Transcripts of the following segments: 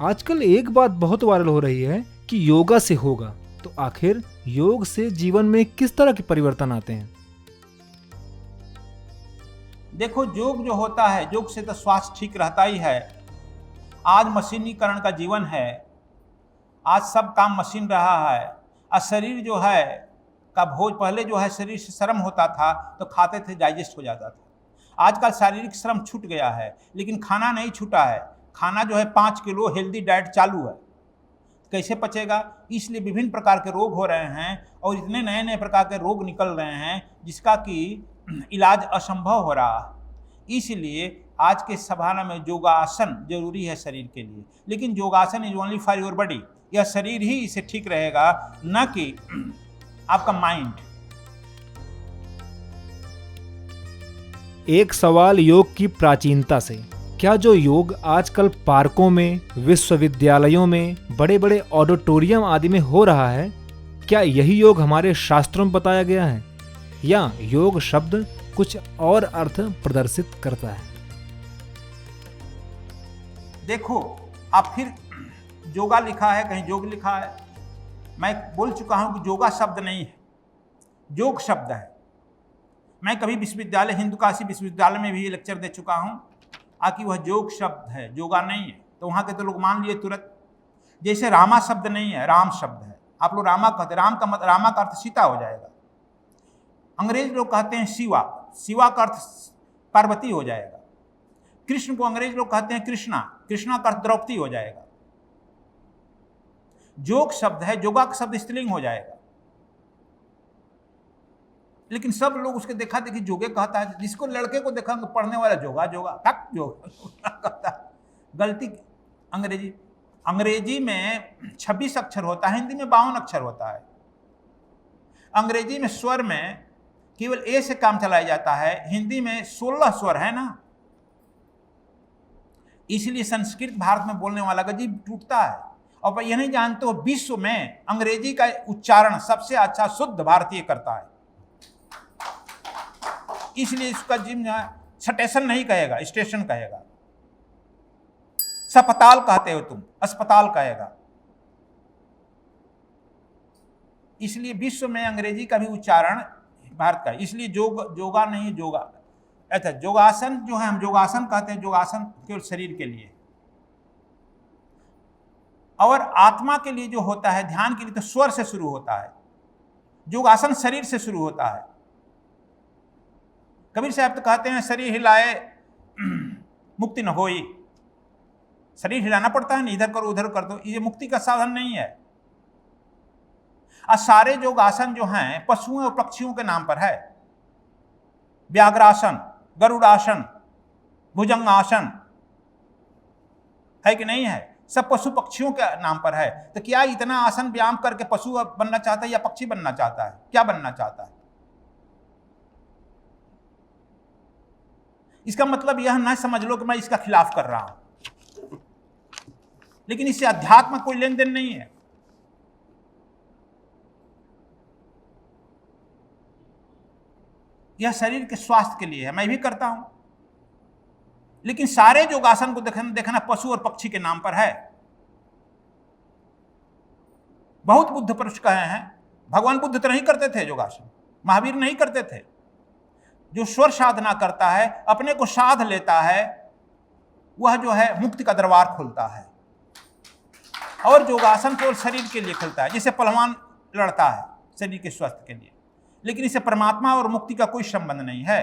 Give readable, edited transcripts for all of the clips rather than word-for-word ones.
आजकल एक बात बहुत वायरल हो रही है कि योगा से होगा, तो आखिर योग से जीवन में किस तरह के परिवर्तन आते हैं? देखो, योग जो होता है, योग से तो स्वास्थ्य ठीक रहता ही है। आज मशीनीकरण का जीवन है, आज सब काम मशीन रहा है। और शरीर जो है का भोज, पहले जो है शरीर से श्रम होता था तो खाते थे, डाइजेस्ट हो जाता था। आजकल शारीरिक श्रम छूट गया है, लेकिन खाना नहीं छूटा है। खाना जो है 5 किलो हेल्दी डाइट चालू है, कैसे पचेगा? इसलिए विभिन्न प्रकार के रोग हो रहे हैं और इतने नए नए प्रकार के रोग निकल रहे हैं जिसका कि इलाज असंभव हो रहा है। इसलिए आज के सभाना में योगासन जरूरी है शरीर के लिए, लेकिन योगासन is only for your body. यह शरीर ही इसे ठीक रहेगा, न कि आपका माइंड। एक सवाल योग की प्राचीनता से। क्या जो योग आजकल पार्कों में, विश्वविद्यालयों में, बड़े बड़े ऑडिटोरियम आदि में हो रहा है, क्या यही योग हमारे शास्त्रों में बताया गया है, या योग शब्द कुछ और अर्थ प्रदर्शित करता है? देखो, आप फिर योगा लिखा है, कहीं योग लिखा है। मैं बोल चुका हूं कि योगा शब्द नहीं है, योग शब्द है। मैं कभी विश्वविद्यालय, हिंदू काशी विश्वविद्यालय में भी लेक्चर दे चुका हूं कि वह योग शब्द है, योगा नहीं है। तो वहां के तो लोग मान लिए तुरंत। जैसे रामा शब्द नहीं है, राम शब्द है। आप लोग रामा कहते, रामा का अर्थ सीता हो जाएगा। अंग्रेज लोग कहते हैं शिवा, शिवा का अर्थ पार्वती हो जाएगा। कृष्ण को अंग्रेज लोग कहते हैं कृष्णा, कृष्णा का अर्थ द्रौपदी हो जाएगा। योग शब्द है, योगा का शब्द स्त्रीलिंग हो जाएगा। लेकिन सब लोग उसके देखा देखी जोगे कहता है। जिसको लड़के को देखा पढ़ने वाला जोगा जोगा तक जोगा गलती। अंग्रेजी में 26 अक्षर होता है, हिंदी में 52 अक्षर होता है। अंग्रेजी में स्वर में केवल ए से काम चलाया जाता है, हिंदी में 16 स्वर है ना। इसलिए संस्कृत भारत में बोलने वाला गजीब टूटता है। और यह नहीं जानते हो, विश्व में अंग्रेजी का उच्चारण सबसे अच्छा शुद्ध भारतीय करता है। इसलिए इसका जिम स्टेशन नहीं कहेगा, स्टेशन कहेगा। अस्पताल कहते हो तुम, अस्पताल कहेगा। इसलिए विश्व में अंग्रेजी का भी उच्चारण भारत का। इसलिए योगा नहीं, योगा। अच्छा, योगासन जो है, हम योगासन कहते हैं। योगासन केवल शरीर के लिए, और आत्मा के लिए जो होता है, ध्यान के लिए, तो स्वर से शुरू होता है। योगासन शरीर से शुरू होता है। कबीर साहब तो कहते हैं, शरीर हिलाए मुक्ति न होई। शरीर हिलाना पड़ता है ना, इधर करो उधर कर दो, ये मुक्ति का साधन नहीं है। और सारे योगासन जो हैं पशुओं और पक्षियों के नाम पर है। व्याघ्रासन, गरुड़ासन, भुजंगासन है कि नहीं है? सब पशु पक्षियों के नाम पर है। तो क्या इतना आसन व्यायाम करके पशु बनना चाहता है या पक्षी बनना चाहता है? क्या बनना चाहता है? इसका मतलब यह न समझ लो कि मैं इसका खिलाफ कर रहा हूं, लेकिन इससे अध्यात्म कोई लेन देन नहीं है। यह शरीर के स्वास्थ्य के लिए है, मैं भी करता हूं। लेकिन सारे योगासन को देखना पशु और पक्षी के नाम पर है। बहुत बुद्ध पुरुष कहे हैं, भगवान बुद्ध तो नहीं करते थे योगासन, महावीर नहीं करते थे। जो स्वर साधना करता है, अपने को साध लेता है, वह जो है मुक्ति का दरबार खोलता है। और योगासन केवल शरीर के लिए खोलता है, जैसे पहलवान लड़ता है शरीर के स्वास्थ्य के लिए। लेकिन इससे परमात्मा और मुक्ति का कोई संबंध नहीं है।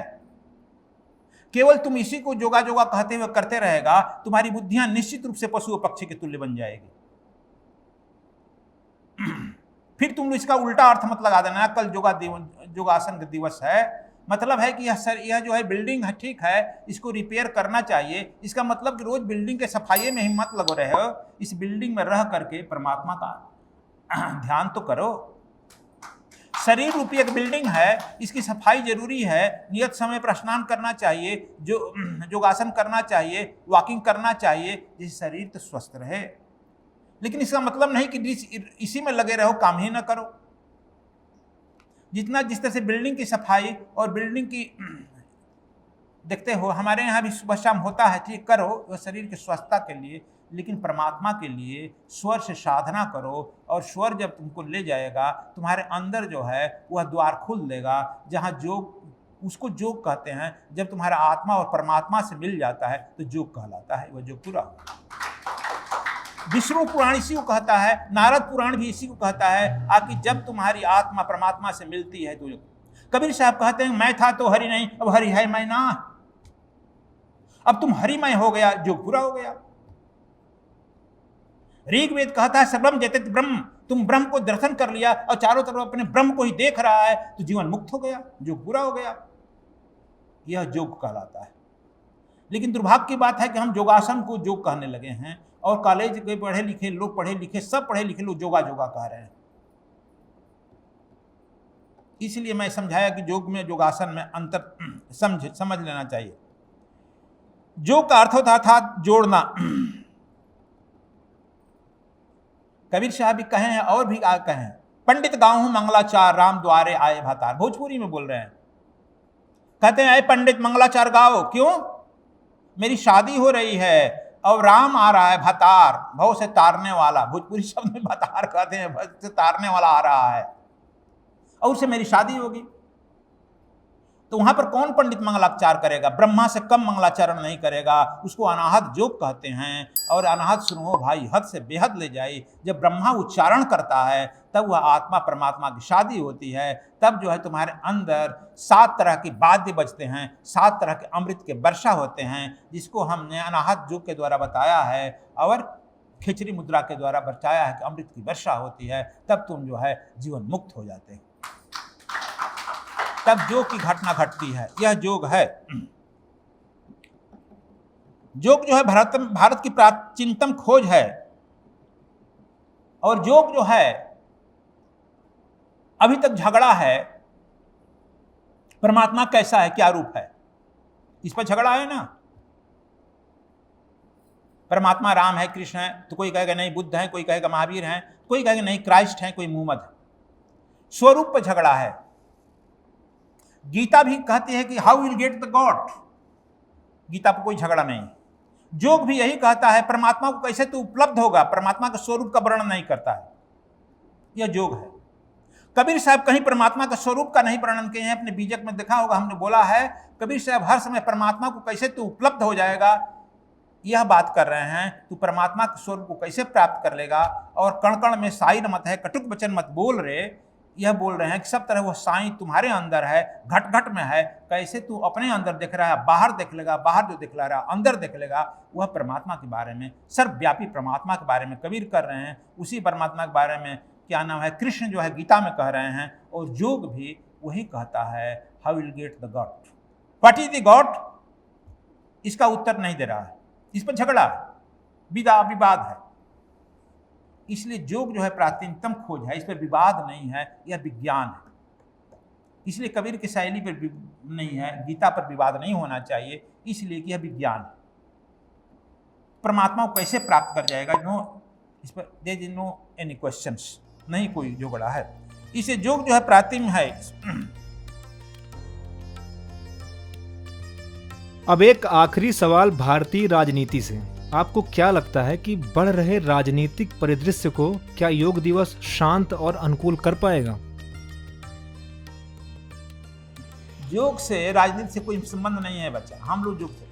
केवल तुम इसी को जोगा जोगा कहते हुए करते रहेगा, तुम्हारी बुद्धियां निश्चित रूप से पशु और पक्षी के तुल्य बन जाएगी। फिर तुम इसका उल्टा अर्थ मत लगा देना, कल योगासन दिवस है। मतलब है कि यह जो है बिल्डिंग है, ठीक है, इसको रिपेयर करना चाहिए। इसका मतलब कि रोज बिल्डिंग के सफाई में ही मत लगो रहे हो। इस बिल्डिंग में रह करके परमात्मा का ध्यान तो करो। शरीर रूपी एक बिल्डिंग है, इसकी सफाई जरूरी है। नियत समय पर स्नान करना चाहिए, योगासन करना चाहिए, वॉकिंग करना चाहिए, जिससे शरीर तो स्वस्थ रहे। लेकिन इसका मतलब नहीं कि इसी में लगे रहो, काम ही ना करो। जिस तरह से बिल्डिंग की सफाई और बिल्डिंग की देखते हो हमारे यहाँ भी सुबह शाम होता है, ठीक करो, वह शरीर की स्वस्थता के लिए, लेकिन परमात्मा के लिए स्वर से साधना करो, और स्वर जब तुमको ले जाएगा तुम्हारे अंदर जो है वह द्वार खुल देगा, जहाँ योग, उसको योग कहते हैं। जब तुम्हारा आत्मा और परमात्मा से मिल जाता है तो योग कहलाता है, वह योग पूरा होगा। विष्णु पुराण इसी को कहता है, नारद पुराण भी इसी को कहता है, आकि जब तुम्हारी आत्मा परमात्मा से मिलती है तो कबीर साहब कहते हैं मैं था तो हरि नहीं, अब हरि है मैं ना, अब तुम हरिमय हो गया, योग पूरा हो गया। ऋग्वेद कहता है सर्वम जयते ब्रह्म, तुम ब्रह्म को दर्शन कर लिया और चारों तरफ अपने ब्रह्म को ही देख रहा है तो जीवन मुक्त हो गया, योग पूरा हो गया। यह योग कहलाता है। लेकिन दुर्भाग्य की बात है कि हम योगासन को योग कहने लगे हैं, और कॉलेज के पढ़े लिखे लोग, पढ़े लिखे सब पढ़े लिखे लोग योगा योगा कह रहे हैं। इसलिए मैं समझाया कि योग में योगासन में अंतर समझ लेना चाहिए। योग का अर्थ होता था जोड़ना। कबीर साहब भी कहे हैं और भी कहे हैं, पंडित गाँव हूं मंगलाचार राम द्वारे आए भातार, भोजपुरी में बोल रहे हैं। कहते हैं अरे पंडित मंगलाचार गाओ, क्यों? मेरी शादी हो रही है और राम आ रहा है, भतार भव से तारने वाला, भोजपुरी शब्द में भतार कहते हैं, भव से तारने वाला आ रहा है और उससे मेरी शादी होगी। तो वहां पर कौन पंडित मंगलाचार करेगा? ब्रह्मा से कम मंगलाचरण नहीं करेगा, उसको अनाहत योग कहते हैं। और अनाहत सुनो हो भाई, हद से बेहद ले जाए। जब ब्रह्मा उच्चारण करता है तब वह आत्मा परमात्मा की शादी होती है। तब जो है तुम्हारे अंदर 7 तरह के वाद्य बजते हैं, 7 तरह के अमृत के वर्षा होते हैं, जिसको हमने अनाहत योग के द्वारा बताया है और खिचड़ी मुद्रा के द्वारा बताया है कि अमृत की वर्षा होती है। तब तुम जो है जीवन मुक्त हो जाते हैं, तब योग की घटना घटती है। यह योग है। योग जो है भारत की प्राचीनतम खोज है। और योग जो है अभी तक झगड़ा है, परमात्मा कैसा है, क्या रूप है, इस पर झगड़ा है ना। परमात्मा राम है, कृष्ण है, तो कोई कहेगा नहीं बुद्ध है, कोई कहेगा महावीर है, कोई कहेगा नहीं क्राइस्ट है, कोई मुहम्मद है। स्वरूप पर झगड़ा है। गीता भी कहती है कि how will get the God, Gita पर कोई झगड़ा नहीं। योग भी यही कहता है परमात्मा को कैसे तू उपलब्ध होगा, परमात्मा के स्वरूप का वर्णन नहीं करता है। यह योग है। कबीर साहब कहीं परमात्मा के स्वरूप का नहीं वर्णन किए हैं। अपने बीजक में देखा होगा, हमने बोला है कबीर साहब हर समय परमात्मा को कैसे तू उपलब्ध हो जाएगा यह बात कर रहे हैं। तू परमात्मा के स्वरूप को कैसे प्राप्त कर लेगा। और कण कण में साई मत है, कटुक वचन मत बोल रे, यह बोल रहे हैं कि सब तरह वो साई तुम्हारे अंदर है, घट घट में है। कैसे तू अपने अंदर देख रहा है, बाहर देख लेगा, बाहर जो दिखला रहा अंदर देख लेगा। वह परमात्मा के बारे में, सर्वव्यापी परमात्मा के बारे में कबीर कर रहे हैं। उसी परमात्मा के बारे में क्या नाम है, कृष्ण जो है गीता में कह रहे हैं। और योग भी वही कहता है how will get the God, what is the God, इसका उत्तर नहीं दे रहा है। इस पर झगड़ा, विवाद है। इसलिए योग जो है प्राचीनतम खोज है, इस पर विवाद नहीं है, यह विज्ञान है। इसलिए कबीर की शैली पर नहीं है, गीता पर विवाद नहीं होना चाहिए, इसलिए कि यह विज्ञान है। परमात्मा को कैसे प्राप्त कर जाएगा, नो, इस पर there is no any questions, नहीं कोई झगड़ा है। इसे योग जो है प्राचीन है। अब एक आखिरी सवाल भारतीय राजनीति से। आपको क्या लगता है कि बढ़ रहे राजनीतिक परिदृश्य को क्या योग दिवस शांत और अनुकूल कर पाएगा? योग से राजनीति से कोई संबंध नहीं है बच्चा। हम लोग योग से,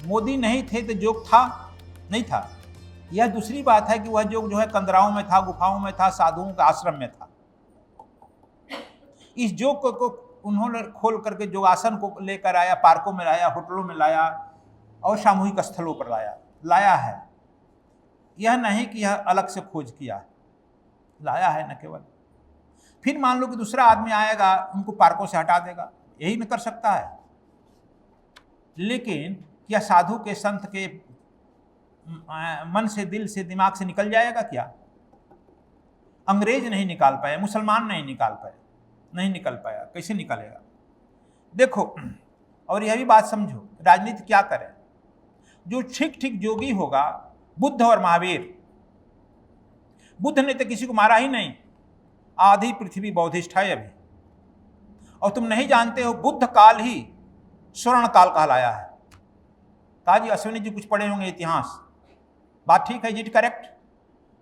मोदी नहीं थे तो योग था नहीं था। यह दूसरी बात है कि वह योग जो है कंदराओं में था, गुफाओं में था, साधुओं के आश्रम में था। इस योग को उन्होंने खोल करके योगासन को लेकर आया, पार्कों में लाया, होटलों में लाया और सामूहिक स्थलों पर लाया है। यह नहीं कि यह अलग से खोज किया, लाया है न केवल। फिर मान लो कि दूसरा आदमी आएगा, उनको पार्कों से हटा देगा, यही न कर सकता है। लेकिन क्या साधु के, संत के मन से, दिल से, दिमाग से निकल जाएगा क्या? अंग्रेज नहीं निकाल पाए, मुसलमान नहीं निकाल पाए, नहीं निकल पाया, कैसे निकलेगा? देखो, और यह भी बात समझो, राजनीति क्या करे। जो ठीक ठीक योगी होगा, बुद्ध और महावीर, बुद्ध ने तो किसी को मारा ही नहीं, आधी पृथ्वी बौद्धिष्ट है अभी। और तुम नहीं जानते हो, बुद्ध काल ही स्वर्ण काल कहलाया है। कहा जी अश्विनी जी कुछ पढ़े होंगे इतिहास, बात ठीक है, इज इट करेक्ट?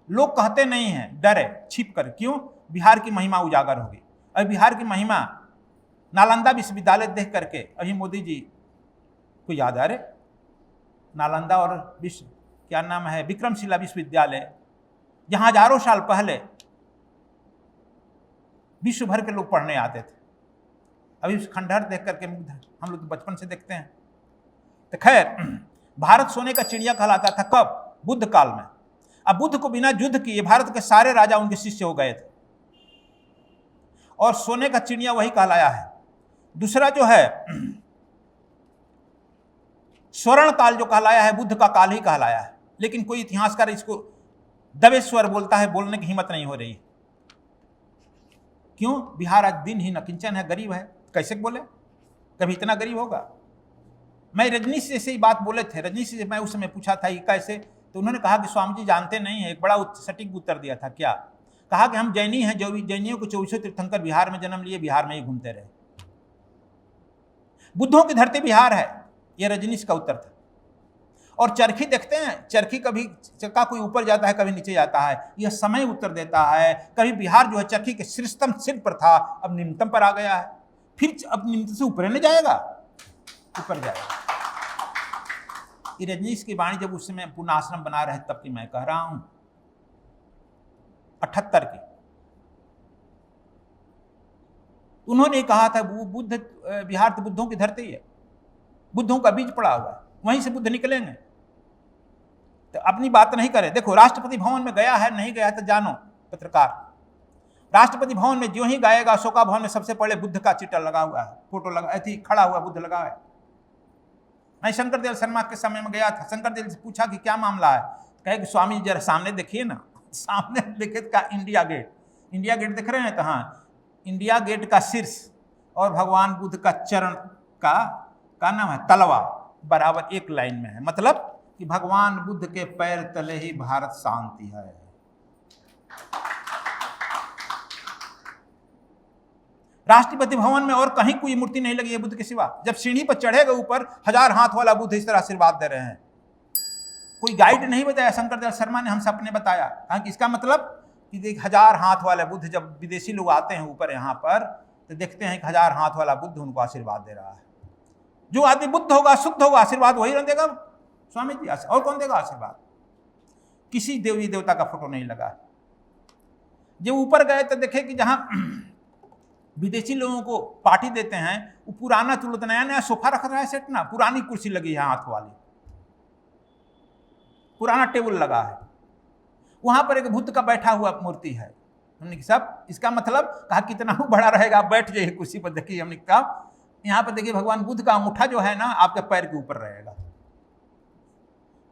लोग कहते नहीं हैं, डर है, छिप कर। क्यों? बिहार की महिमा उजागर होगी। अभी बिहार की महिमा नालंदा विश्वविद्यालय देख करके अभी मोदी जी को याद आ रहे, नालंदा और विश्व क्या नाम है, विक्रमशिला विश्वविद्यालय, जहां हजारों साल पहले विश्व भर के लोग पढ़ने आते थे। अभी उस खंडहर देख करके मुग्ध हम लोग बचपन से देखते हैं। तो खैर, भारत सोने का चिड़िया कहलाता था कब? बुद्ध काल में। अब बुद्ध को बिना युद्ध किए भारत के सारे राजा उनके शिष्य हो गए थे और सोने का चिड़िया वही कहलाया है। दूसरा जो है स्वर्ण काल जो कहलाया है, बुद्ध का काल ही कहलाया है, लेकिन कोई इतिहासकार इसको दबे स्वर बोलता है, बोलने की हिम्मत नहीं हो रही। क्यों? बिहार आज दिन ही नकिंचन है, गरीब है, कैसे बोले? कभी इतना गरीब होगा? मैं रजनीश से ही बात बोले थे, रजनीश से मैं उस समय पूछा था ये कैसे, तो उन्होंने कहा कि स्वामी जी जानते नहीं है। एक बड़ा सटीक उत्तर दिया था। क्या? कहा कि हम जैनी हैं, जो जैनियों को 24 तीर्थंकर बिहार में जन्म लिए, बिहार में ही घूमते रहे, बुद्धों की धरती बिहार है, यह रजनीश का उत्तर था। और चरखी देखते हैं, चरखी कभी चक्का कोई ऊपर जाता है, कभी नीचे जाता है, यह समय उत्तर देता है। कभी बिहार जो है चरखी के शीर्षतम सिर पर था, अब निम्नतम पर आ गया है, फिर अब निम्नतम से ऊपर नहीं जाएगा, ऊपर जाएगा। ये रजनीश की वाणी जब उस समय पुनः आश्रम बना रहे तब की मैं कह रहा हूं, 78 की। उन्होंने कहा था बुद्ध, बिहार तो बुद्धों की धरती है, बुद्धों का बीज पड़ा हुआ है, वहीं से बुद्ध निकलेंगे। तो अपनी बात नहीं करे। देखो, राष्ट्रपति भवन में गया है, नहीं गया तो जानो पत्रकार, राष्ट्रपति भवन में जो ही गाएगा, अशोका भवन में सबसे पहले बुद्ध का चित्र लगा हुआ है, फोटो लगा, ऐसी खड़ा हुआ बुद्ध लगा है। मैं शंकरदेव शर्मा के समय में गया था, शंकरदेव से पूछा कि क्या मामला है, कहे कि स्वामी जरा सामने देखिए ना। सामने देखे तो का इंडिया गेट, इंडिया गेट देख रहे हैं? तो हाँ, इंडिया गेट का शीर्ष और भगवान बुद्ध का चरण का नाम है तलवा बराबर एक लाइन में है। मतलब कि भगवान बुद्ध के पैर तले ही भारत शांति है। राष्ट्रपति भवन में और कहीं कोई मूर्ति नहीं लगी है बुद्ध के सिवा। जब सीढ़ी पर चढ़ेगा ऊपर, 1000 हाथ वाला बुद्ध इस तरह आशीर्वाद दे रहे हैं। कोई गाइड नहीं बताया, शंकरदेव शर्मा ने हम सबने बताया। हाँ, कि इसका मतलब कि देख 1000 हाथ वाले बुद्ध, जब विदेशी लोग आते हैं ऊपर यहाँ पर तो देखते हैं कि 1000 हाथ वाला बुद्ध उनको आशीर्वाद दे रहा है। जो आदमी बुद्ध होगा, शुद्ध होगा, आशीर्वाद वही न देगा स्वामी जी, और कौन देगा आशीर्वाद? किसी देवी देवता का फोटो नहीं लगा। जब ऊपर गए तो देखे कि जहां विदेशी लोगों को पार्टी देते हैं, वो पुराना तुरंत नया नया सोफा रख रहा है सेट ना, पुरानी कुर्सी लगी है हाथ वाली, पुराना टेबल लगा है, वहां पर एक बुद्ध का बैठा हुआ मूर्ति है। हमने कहा सब, इसका मतलब कहा कितना बड़ा रहेगा, बैठ जाइए कुर्सी पर। देखिए, हमने कहा यहाँ पर देखिए भगवान बुद्ध का अंगूठा जो है ना आपके पैर के ऊपर रहेगा।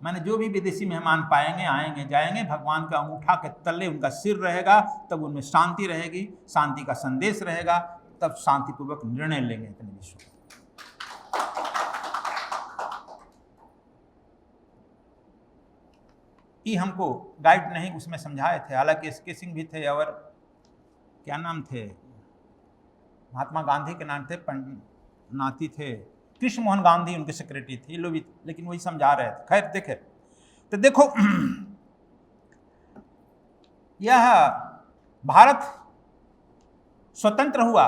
माने जो भी विदेशी मेहमान पाएंगे, आएंगे जाएंगे, भगवान का अंगूठा के तले उनका सिर रहेगा, तब उनमें शांति रहेगी, शांति का संदेश रहेगा, तब शांतिपूर्वक निर्णय लेंगे अपने विश्व को। ये हमको गाइड नहीं उसमें समझाए थे। हालांकि एस के सिंह भी थे और क्या नाम थे, महात्मा गांधी के नाम थे, नाती थे, कृष्ण मोहन गांधी उनके सेक्रेटरी थे, लोग भी, लेकिन वही समझा रहे थे। खैर देखे तो देखो, यह भारत स्वतंत्र हुआ,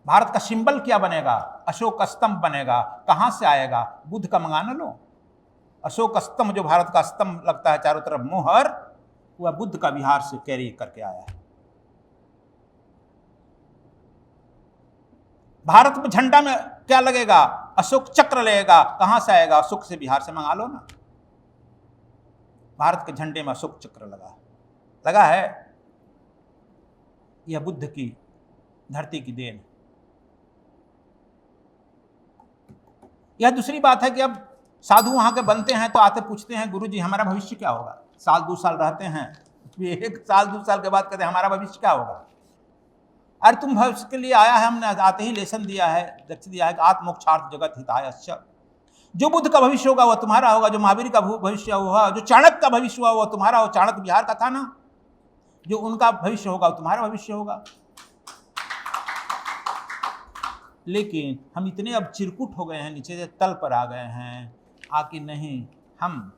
भारत का सिंबल क्या बनेगा? अशोक स्तंभ बनेगा। कहां से आएगा? बुद्ध का मंगाना लो। अशोक स्तंभ जो भारत का स्तंभ लगता है चारों तरफ मोहर, वह बुद्ध का बिहार से कैरी करके आया है। भारत में झंडा में क्या लगेगा? अशोक चक्र लगेगा। कहां से आएगा? अशोक से, बिहार से मंगा लो ना। भारत के झंडे में अशोक चक्र लगा है। यह बुद्ध की धरती की देन। यह दूसरी बात है कि अब साधु वहां के बनते हैं तो आते पूछते हैं, गुरु जी हमारा भविष्य क्या होगा? साल 2 साल रहते हैं, 1 साल 2 साल के बाद कहते हैं हमारा भविष्य क्या होगा? अरे तुम भविष्य के लिए आया है, हमने आते ही लेसन दिया है, लक्ष्य दिया है कि आत्मोक्षार्थ जगत हिताय। जो बुद्ध का भविष्य होगा वह तुम्हारा होगा, जो महावीर का भविष्य होगा, जो चाणक्य का भविष्य हुआ वह तुम्हारा हो। चाणक्य बिहार का था ना, जो उनका भविष्य होगा वो तुम्हारा भविष्य होगा। लेकिन हम इतने अब चिरकुट हो गए हैं, नीचे से तल पर आ गए हैं आकि नहीं, हम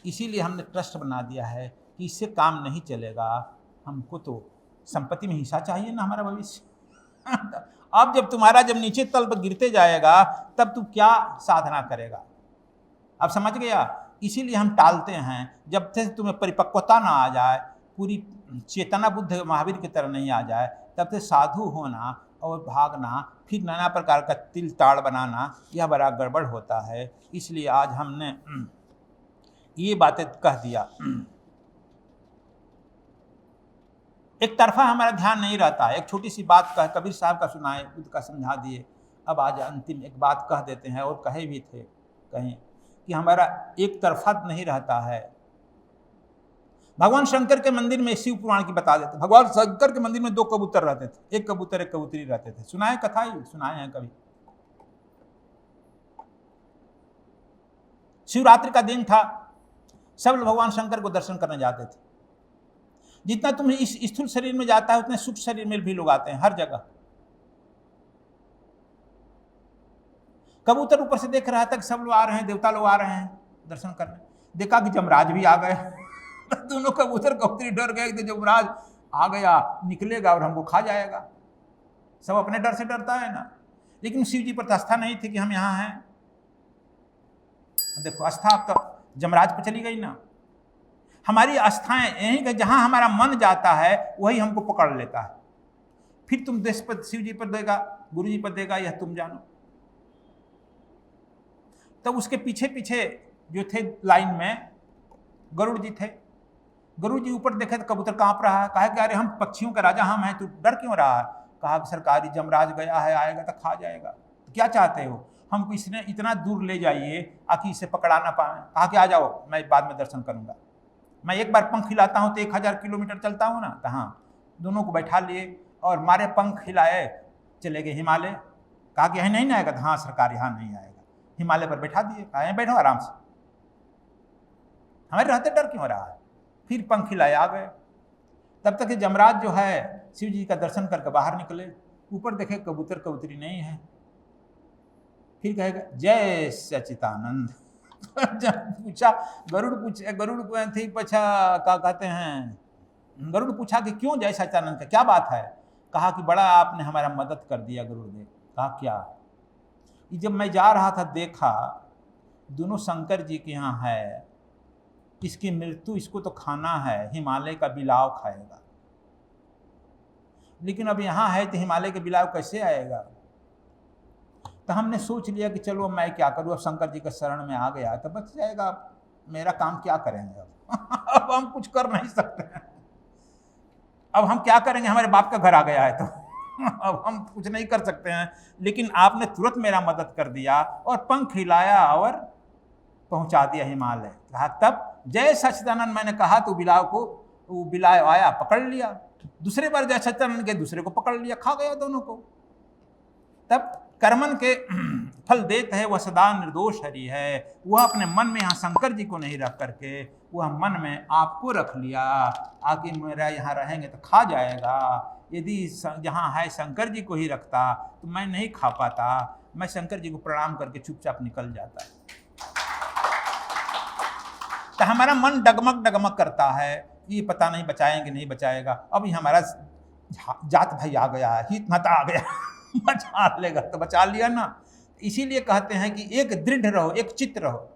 इसीलिए हमने ट्रस्ट बना दिया है कि इससे काम नहीं चलेगा, हमको तो संपत्ति में हिस्सा चाहिए ना, हमारा भविष्य। अब जब नीचे तल पर गिरते जाएगा तब तू क्या साधना करेगा? अब समझ गया? इसीलिए हम टालते हैं, जब तक तुम्हें परिपक्वता ना आ जाए, पूरी चेतना बुद्ध महावीर की तरह नहीं आ जाए, तब तक साधु होना और भागना, फिर नाना प्रकार का तिल ताड़ बनाना, यह बड़ा गड़बड़ होता है। इसलिए आज हमने ये बातें कह दिया। एक तरफा हमारा ध्यान नहीं रहता है। एक छोटी सी बात कह, कबीर साहब का सुनाए, बुद्ध का समझा दिए। अब आज अंतिम एक बात कह देते हैं, और कहे भी थे कहीं कि हमारा एक तरफा नहीं रहता है। भगवान शंकर के मंदिर में, शिव पुराण की बता देते, भगवान शंकर के मंदिर में 2 कबूतर रहते थे, एक कबूतर एक कबूतरी रहते थे। सुनाए कथा, ही सुनाए हैं कभी। शिवरात्रि का दिन था, सब लोग भगवान शंकर को दर्शन करने जाते थे। जितना तुम्हें इस स्थूल शरीर में जाता है, उतने सूक्ष्म शरीर में भी लोग आते हैं, हर जगह। कबूतर ऊपर से देख रहा था कि सब लोग आ रहे हैं, देवता लोग आ रहे हैं दर्शन करने। देखा कि जमराज भी आ गए। दोनों कबूतर कबूतरी डर गए कि जमराज आ गया, निकलेगा और हमको खा जाएगा। सब अपने डर से डरता है ना। लेकिन शिव जी पर आस्था नहीं थी कि हम यहाँ हैं। देखो, आस्था अब तो जमराज पे चली गई ना। हमारी आस्थाएं यही कि जहां हमारा मन जाता है वही हमको पकड़ लेता है। फिर तुम देश पर शिव जी पर देगा, गुरु जी पर देगा, यह तुम जानो। तब उसके पीछे पीछे जो थे लाइन में, गरुड़ जी थे। गरुड़ जी ऊपर देखे तो कबूतर कांप रहा है। कहा कि अरे हम पक्षियों का राजा हम हैं, तू डर क्यों रहा है? कहा कि सरकारी जमराज गया है, आएगा तो खा जाएगा। तो क्या चाहते हो? हमको इसने इतना दूर ले जाइए ताकि इसे पकड़ा ना पाए। कहा कि आ जाओ, मैं बाद में दर्शन करूंगा। मैं एक बार पंख हिलाता हूँ तो 1000 किलोमीटर चलता हूँ ना। तो हाँ, दोनों को बैठा लिए और मारे पंख हिलाए, चले गए हिमालय। कहा कि यहाँ नहीं ना आएगा? तो हाँ सरकार, यहाँ नहीं आएगा। हिमालय पर बैठा दिए, कहा बैठो आराम से, हमारे रहते डर क्यों रहा है? फिर पंख हिलाए आ गए। तब तक जमराज जो है शिव जी का दर्शन करके बाहर निकले। ऊपर देखे कबूतर कबूतरी नहीं है। फिर कहेगा जय सच्चिदानंद। जब पूछा, गरुड़ थी पछा, क्या कहते हैं, गरुड़ पूछा कि क्यों जय सच्चिदानंद का, क्या बात है? कहा कि बड़ा आपने हमारा मदद कर दिया गुरुदेव। कहा क्या? जब मैं जा रहा था देखा दोनों शंकर जी के यहाँ है, इसकी मृत्यु इसको तो खाना है, हिमालय का बिलाव खाएगा। लेकिन अब यहाँ है तो हिमालय के बिलाव कैसे आएगा? तो हमने सोच लिया कि चलो मैं क्या करूँ, अब शंकर जी के शरण में आ गया तो बच जाएगा। मेरा काम क्या करेंगे अब? अब हम कुछ कर नहीं सकते हैं। अब हम क्या करेंगे? हमारे बाप का घर आ गया है तो अब हम कुछ नहीं कर सकते हैं। लेकिन आपने तुरंत मेरा मदद कर दिया और पंख हिलाया और पहुंचा दिया हिमालय। कहा तब जय सच्चिदानंद मैंने कहा तो बिलाव को, वो बिलाव आया, पकड़ लिया। दूसरे बार जय सच्चिदानंद के, दूसरे को पकड़ लिया, खा गया दोनों को। तब कर्मन के फल देते है वह सदा निर्दोष हरि है। वह अपने मन में यहाँ शंकर जी को नहीं रख करके वह मन में आपको रख लिया। आगे मेरा यहाँ रहेंगे तो खा जाएगा। यदि जहाँ है शंकर जी को ही रखता तो मैं नहीं खा पाता। मैं शंकर जी को प्रणाम करके चुपचाप निकल जाता। तो हमारा मन डगमग डगमग करता है, ये पता नहीं बचाएंगे नहीं बचाएगा। अभी हमारा जात भाई आ गया है, हित मत आ गया, बचा लेगा तो बचा लिया ना। इसीलिए कहते हैं कि एक दृढ़ रहो, एक चित्त रहो।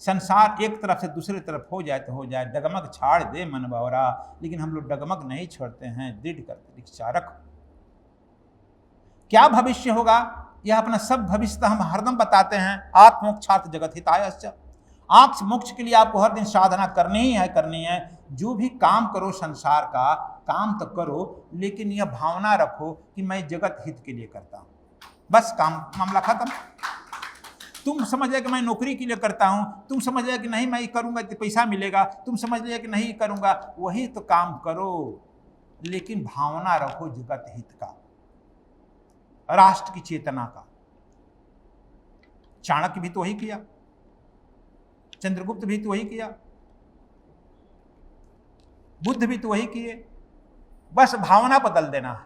संसार एक तरफ से दूसरे तरफ हो जाए तो हो जाए, डगमग छाड़ दे मन बावरा। लेकिन हम लोग डगमग नहीं छोड़ते हैं, दृढ़ करते इच्छा रखो। क्या भविष्य होगा यह अपना सब भविष्य हम हरदम बताते हैं। आत्मोक्षार्थ जगत हितायश्च। आत्म मोक्ष के लिए आपको हर दिन साधना करनी ही है। जो भी काम करो संसार का काम तो करो, लेकिन यह भावना रखो कि मैं जगत हित के लिए करता हूं। बस काम, मामला खत्म। तुम समझ लिया कि मैं नौकरी के लिए करता हूं, तुम समझ लिया कि नहीं मैं करूंगा तो पैसा मिलेगा, तुम समझ लिया कि नहीं करूंगा, वही तो काम करो, लेकिन भावना रखो जगत हित का, राष्ट्र की चेतना का। चाणक्य भी तो वही किया, चंद्रगुप्त भी तो वही किया, बुद्ध भी तो वही किए। बस भावना बदल देना है।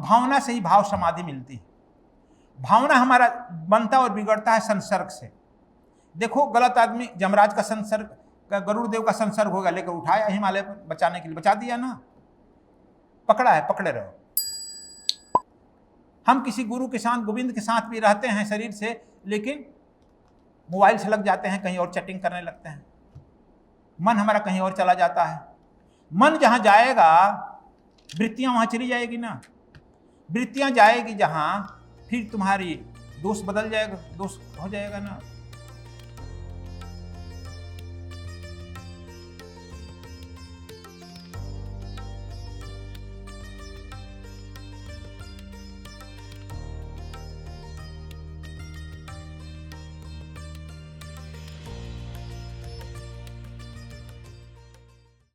भावना से ही भाव समाधि मिलती है। भावना हमारा बनता और बिगड़ता है संसर्ग से। देखो गलत आदमी, जमराज का संसर्ग, गरुड़ देव का संसर्ग होगा, लेकर उठाया हिमालय पर बचाने के लिए, बचा दिया ना, पकड़ा है, पकड़े रहो। हम किसी गुरु के साथ, गोविंद के साथ भी रहते हैं शरीर से, लेकिन मोबाइल से लग जाते हैं, कहीं और चैटिंग करने लगते हैं, मन हमारा कहीं और चला जाता है। मन जहां जाएगा वृत्तियां वहां चली जाएगी ना, वृत्तियां जाएगी जहां, फिर तुम्हारी दोष बदल जाएगा, दोष हो जाएगा ना।